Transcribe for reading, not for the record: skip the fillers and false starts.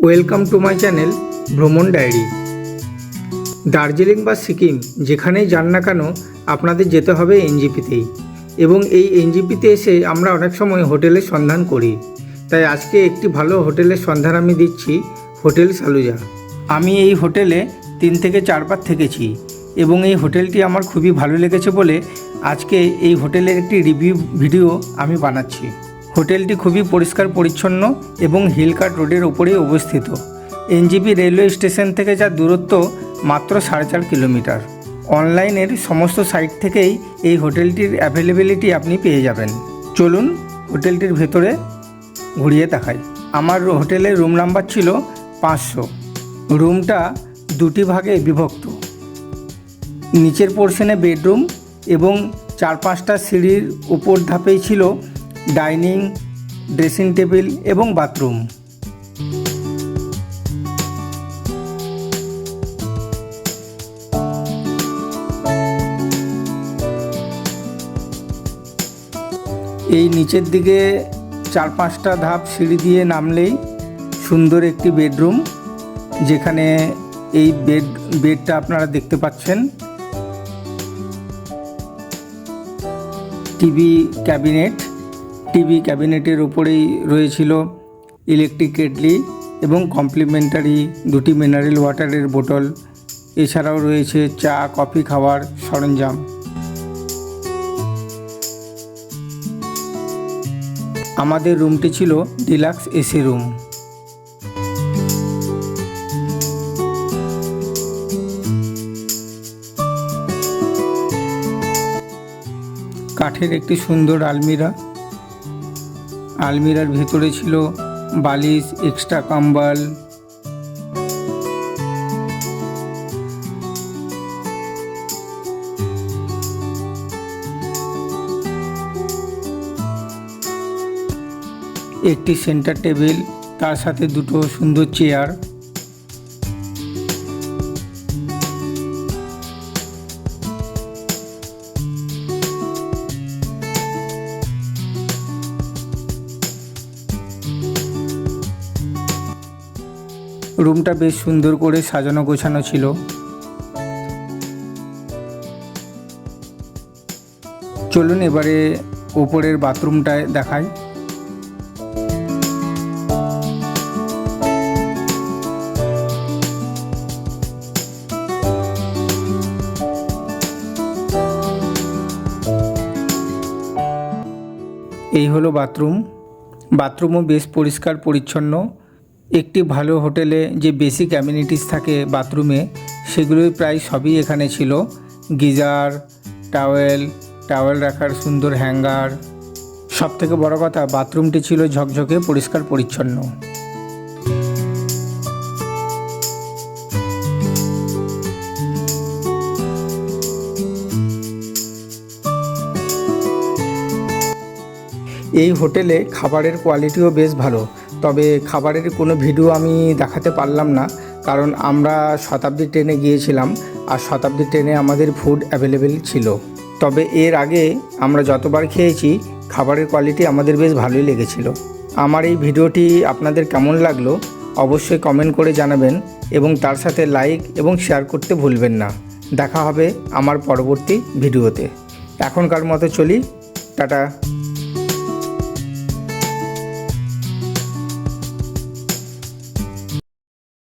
Welcome to my channel ভ্রমণ diary. Darjeeling বা সিকিম যেখানেই যান না কেন আপনাদের যেতে হবে এনজিপিতেই, এবং এই এনজিপিতে এসে আমরা অনেক সময় হোটেলের সন্ধান করি। তাই আজকে একটি ভালো হোটেলের সন্ধান আমি দিচ্ছি, হোটেল সালুজা। আমি এই হোটেলে 3 থেকে 4 বার থেকেছি এবং এই হোটেলটি আমার খুবই ভালো লেগেছে বলে আজকে এই হোটেলের একটি রিভিউ ভিডিও আমি বানাচ্ছি। হোটেলটি খুবই পরিষ্কার পরিচ্ছন্ন এবং হিলকাট রোডের ওপরেই অবস্থিত। এনজিপি রেলওয়ে স্টেশন থেকে যার দূরত্ব মাত্র 4.5 কিলোমিটার। অনলাইনের সমস্ত সাইট থেকেই এই হোটেলটির অ্যাভেলেবিলিটি আপনি পেয়ে যাবেন। চলুন হোটেলটির ভেতরে ঘুরিয়ে দেখাই। আমার হোটেলের রুম নাম্বার ছিল 500। রুমটা 2টি ভাগে বিভক্ত। নিচের পোর্শনে বেডরুম এবং 4-5টা সিঁড়ির উপর ধাপেই ছিল ডাইনিং, ড্রেসিং টেবিল এবং বাথরুম। এই নিচের দিকে 4-5টা ধাপ সিঁড়ি দিয়ে নামলেই সুন্দর একটি বেডরুম, যেখানে এই বেডটা আপনারা দেখতে পাচ্ছেন। টিভি ক্যাবিনেটের উপরেই রয়েছিল ইলেকট্রিক কেটলি এবং কমপ্লিমেন্টারি 2টি মিনারেল ওয়াটারের বোতল। এছাড়াও রয়েছে চা কফি খাওয়ার সরঞ্জাম। আমাদের রুমটি ছিল ডিলাক্স এসি রুম। কাঠের একটি সুন্দর আলমিরার ভেতরে ছিল বালিশ, এক্সট্রা কম্বল। একটি সেন্টার টেবিল, তার সাথে 2টো সুন্দর চেয়ার। রুমটা বেশ সুন্দর করে সাজানো গোছানো ছিল। চলুন এবারে ওপরের বাথরুমটায় দেখাই। এই হলো বাথরুমও বেশ পরিষ্কার পরিচ্ছন্ন। একটি ভালো হোটেলে যে বেসিক অ্যামিনিটিস থাকে বাথরুমে, সেগুলোই প্রায় সবই এখানে ছিল। গিজার, টাওয়েল রাখার সুন্দর হ্যাঙ্গার। সবথেকে বড় কথা, বাথরুমটি ছিল ঝকঝকে পরিষ্কার পরিচ্ছন্ন। এই হোটেলে খাবারের কোয়ালিটিও বেশ ভালো, তবে খাবারের কোনো ভিডিও আমি দেখাতে পারলাম না, কারণ আমরা শতাব্দী ট্রেনে গিয়েছিলাম আর শতাব্দী ট্রেনে আমাদের ফুড অ্যাভেলেবেল ছিল। তবে এর আগে আমরা যতবার খেয়েছি খাবারের কোয়ালিটি আমাদের বেশ ভালোই লেগেছিল। আমার এই ভিডিওটি আপনাদের কেমন লাগলো অবশ্যই কমেন্ট করে জানাবেন এবং তার সাথে লাইক এবং শেয়ার করতে ভুলবেন না। দেখা হবে আমার পরবর্তী ভিডিওতে। এখনকার মতো চলি, টাটা।